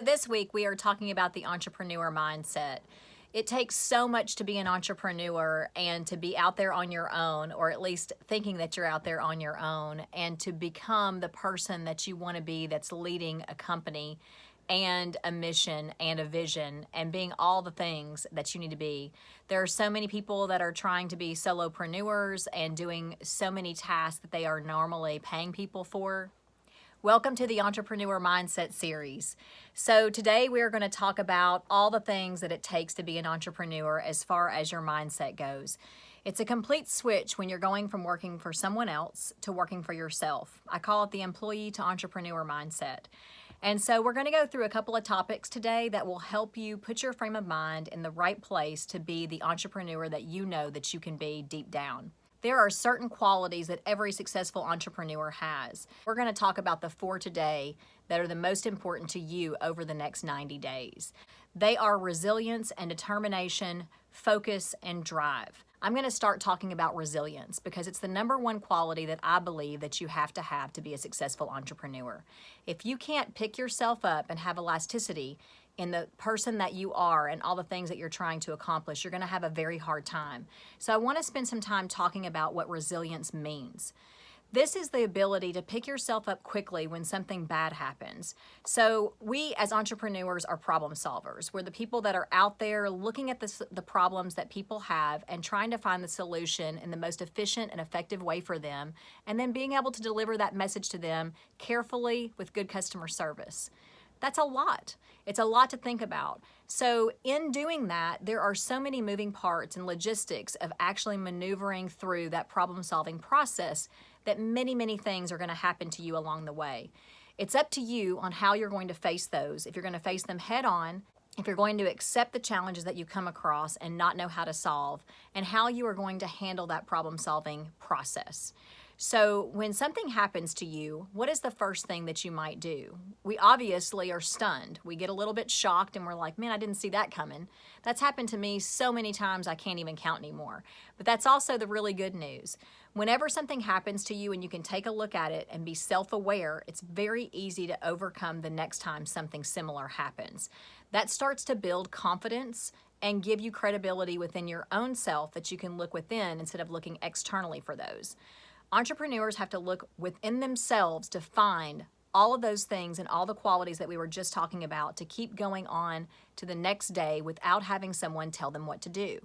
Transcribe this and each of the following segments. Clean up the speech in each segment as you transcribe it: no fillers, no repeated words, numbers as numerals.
This week, we are talking about the entrepreneur mindset. It takes so much to be an entrepreneur and to be out there on your own, or at least thinking that you're out there on your own, and to become the person that you want to be that's leading a company and a mission and a vision and being all the things that you need to be. There are so many people that are trying to be solopreneurs and doing so many tasks that they are normally paying people for. Welcome to the Entrepreneur Mindset series. So today we are going to talk about all the things that it takes to be an entrepreneur as far as your mindset goes. It's a complete switch when you're going from working for someone else to working for yourself. I call it the employee to entrepreneur mindset. And so we're going to go through a couple of topics today that will help you put your frame of mind in the right place to be the entrepreneur that you know that you can be deep down. There are certain qualities that every successful entrepreneur has. We're going to talk about the 4 today that are the most important to you over the next 90 days. They are resilience and determination, focus, and drive. I'm going to start talking about resilience because it's the number one quality that I believe that you have to be a successful entrepreneur. If you can't pick yourself up and have elasticity in the person that you are and all the things that you're trying to accomplish, you're going to have a very hard time. So I want to spend some time talking about what resilience means. This is the ability to pick yourself up quickly when something bad happens. So we as entrepreneurs are problem solvers. We're the people that are out there looking at the problems that people have and trying to find the solution in the most efficient and effective way for them, and then being able to deliver that message to them carefully with good customer service. That's a lot. It's a lot to think about. So in doing that, there are so many moving parts and logistics of actually maneuvering through that problem-solving process that many things are going to happen to you along the way. It's up to you on how you're going to face those. If you're going to face them head on, if you're going to accept the challenges that you come across and not know how to solve, and how you are going to handle that problem-solving process. So when something happens to you, what is the first thing that you might do? We obviously are stunned. We get a little bit shocked and we're like, man, I didn't see that coming. That's happened to me so many times I can't even count anymore. But that's also the really good news. Whenever something happens to you and you can take a look at it and be self-aware, it's very easy to overcome the next time something similar happens. That starts to build confidence and give you credibility within your own self that you can look within instead of looking externally for those. Entrepreneurs have to look within themselves to find all of those things and all the qualities that we were just talking about to keep going on to the next day without having someone tell them what to do.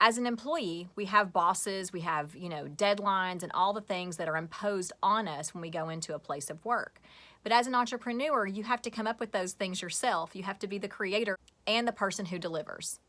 As an employee, we have bosses, we have, deadlines and all the things that are imposed on us when we go into a place of work. But as an entrepreneur, you have to come up with those things yourself. You have to be the creator and the person who delivers.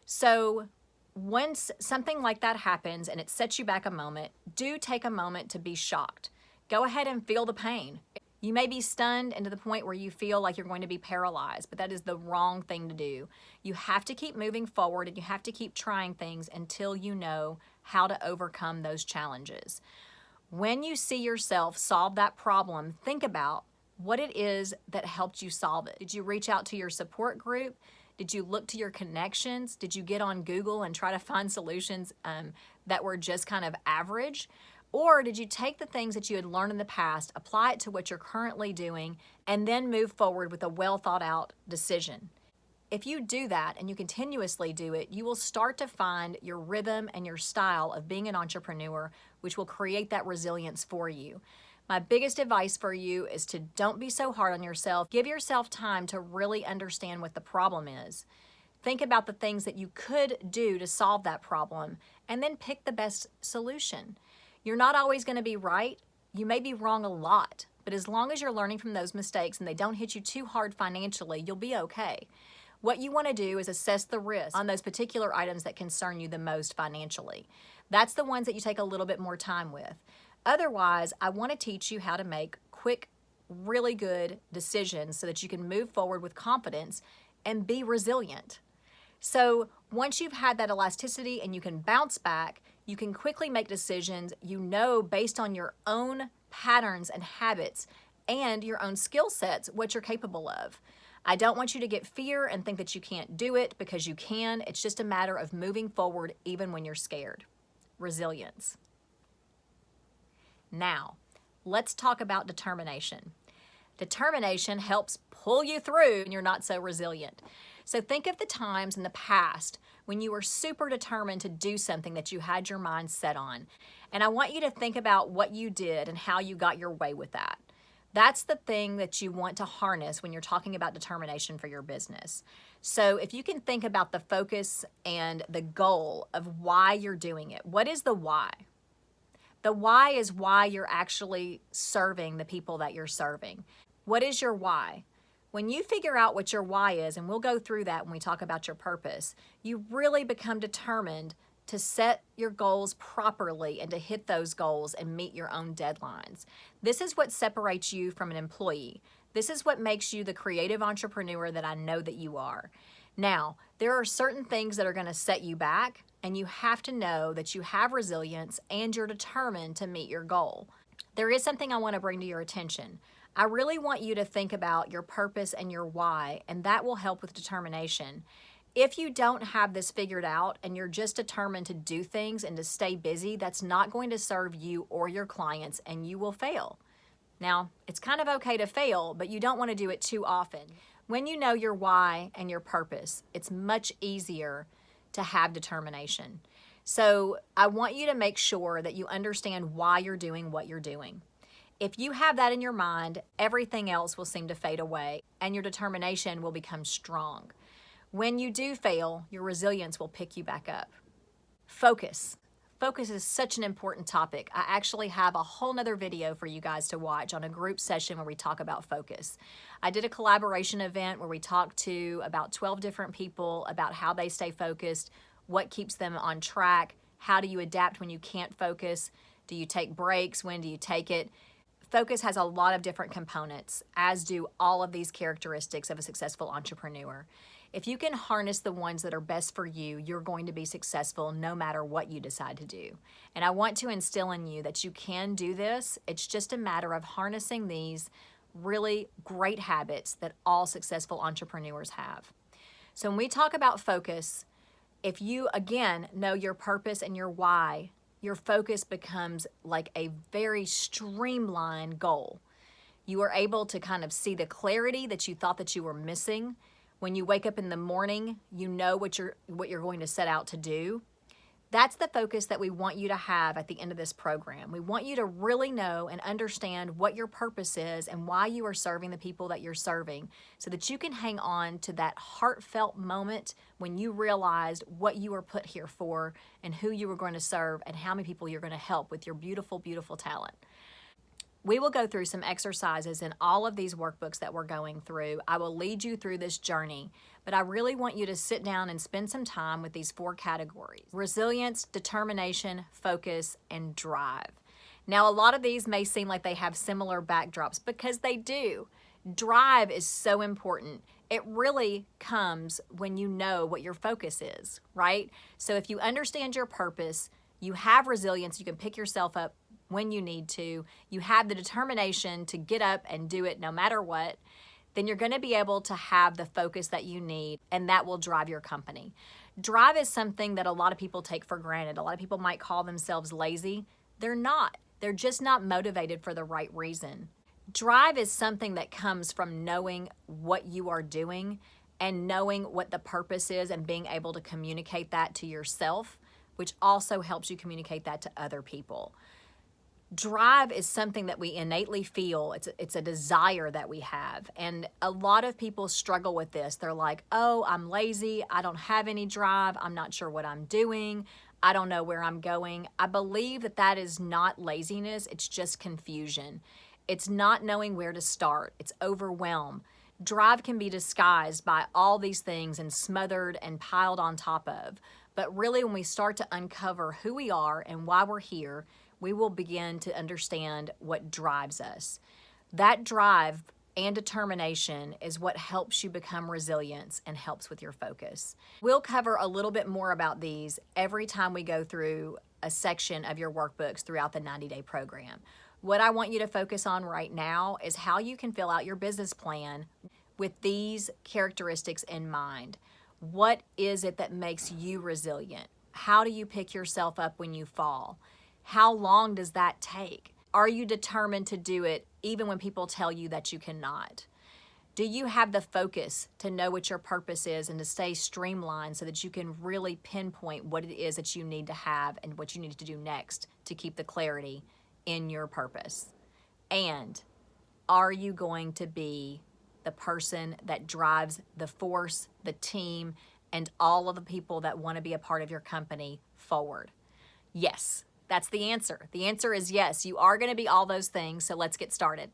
So once something like that happens and it sets you back a moment, do take a moment to be shocked. Go ahead and feel the pain. You may be stunned and to the point where you feel like you're going to be paralyzed, but that is the wrong thing to do. You have to keep moving forward and you have to keep trying things until you know how to overcome those challenges. When you see yourself solve that problem, think about what it is that helped you solve it. Did you reach out to your support group? Did you look to your connections? Did you get on Google and try to find solutions that were just kind of average? Or did you take the things that you had learned in the past, apply it to what you're currently doing, and then move forward with a well thought out decision? If you do that and you continuously do it, you will start to find your rhythm and your style of being an entrepreneur, which will create that resilience for you. My biggest advice for you is to don't be so hard on yourself. Give yourself time to really understand what the problem is. Think about the things that you could do to solve that problem, and then pick the best solution. You're not always going to be right. You may be wrong a lot, but as long as you're learning from those mistakes and they don't hit you too hard financially, you'll be okay. What you want to do is assess the risk on those particular items that concern you the most financially. That's the ones that you take a little bit more time with. Otherwise, I want to teach you how to make quick, really good decisions so that you can move forward with confidence and be resilient. So once you've had that elasticity and you can bounce back, you can quickly make decisions, based on your own patterns and habits and your own skill sets, what you're capable of. I don't want you to get fear and think that you can't do it, because you can. It's just a matter of moving forward even when you're scared. Resilience. Now, let's talk about determination. Determination helps pull you through when you're not so resilient. So think of the times in the past when you were super determined to do something that you had your mind set on. And I want you to think about what you did and how you got your way with that. That's the thing that you want to harness when you're talking about determination for your business. So if you can think about the focus and the goal of why you're doing it, what is the why? The why is why you're actually serving the people that you're serving. What is your why? When you figure out what your why is, and we'll go through that when we talk about your purpose, you really become determined to set your goals properly and to hit those goals and meet your own deadlines. This is what separates you from an employee. This is what makes you the creative entrepreneur that I know that you are. Now, there are certain things that are going to set you back, and you have to know that you have resilience and you're determined to meet your goal. There is something I want to bring to your attention. I really want you to think about your purpose and your why, and that will help with determination. If you don't have this figured out and you're just determined to do things and to stay busy, that's not going to serve you or your clients, and you will fail. Now, it's kind of okay to fail, but you don't want to do it too often. When you know your why and your purpose, it's much easier to have determination. So I want you to make sure that you understand why you're doing what you're doing. If you have that in your mind, everything else will seem to fade away and your determination will become strong. When you do fail, your resilience will pick you back up. Focus. Focus is such an important topic. I actually have a whole nother video for you guys to watch on a group session where we talk about focus. I did a collaboration event where we talked to about 12 different people about how they stay focused, what keeps them on track, how do you adapt when you can't focus, do you take breaks, when do you take it? Focus has a lot of different components, as do all of these characteristics of a successful entrepreneur. If you can harness the ones that are best for you, you're going to be successful no matter what you decide to do. And I want to instill in you that you can do this. It's just a matter of harnessing these really great habits that all successful entrepreneurs have. So when we talk about focus, if you, again, know your purpose and your why, your focus becomes like a very streamlined goal. You are able to kind of see the clarity that you thought that you were missing. When you wake up in the morning, you know what you're going to set out to do. That's the focus that we want you to have at the end of this program. We want you to really know and understand what your purpose is and why you are serving the people that you're serving, so that you can hang on to that heartfelt moment when you realized what you were put here for and who you were going to serve and how many people you're going to help with your beautiful, beautiful talent. We will go through some exercises in all of these workbooks that we're going through. I will lead you through this journey, but I really want you to sit down and spend some time with these 4 categories: resilience, determination, focus, and drive. Now, a lot of these may seem like they have similar backdrops because they do. Drive is so important. It really comes when you know what your focus is, right? So if you understand your purpose, you have resilience, you can pick yourself up when you need to, you have the determination to get up and do it no matter what, then you're going to be able to have the focus that you need, and that will drive your company. Drive is something that a lot of people take for granted. A lot of people might call themselves lazy. They're not. They're just not motivated for the right reason. Drive is something that comes from knowing what you are doing and knowing what the purpose is and being able to communicate that to yourself, which also helps you communicate that to other people. Drive is something that we innately feel. It's a desire that we have. And a lot of people struggle with this. They're like, oh, I'm lazy. I don't have any drive. I'm not sure what I'm doing. I don't know where I'm going. I believe that that is not laziness. It's just confusion. It's not knowing where to start. It's overwhelm. Drive can be disguised by all these things and smothered and piled on top of. But really, when we start to uncover who we are and why we're here, we will begin to understand what drives us. That drive and determination is what helps you become resilient and helps with your focus. We'll cover a little bit more about these every time we go through a section of your workbooks throughout the 90-day program. What I want you to focus on right now is how you can fill out your business plan with these characteristics in mind. What is it that makes you resilient? How do you pick yourself up when you fall? How long does that take? Are you determined to do it even when people tell you that you cannot? Do you have the focus to know what your purpose is and to stay streamlined so that you can really pinpoint what it is that you need to have and what you need to do next to keep the clarity in your purpose? And are you going to be the person that drives the force, the team, and all of the people that want to be a part of your company forward? Yes, that's the answer. The answer is yes. You are going to be all those things, so let's get started.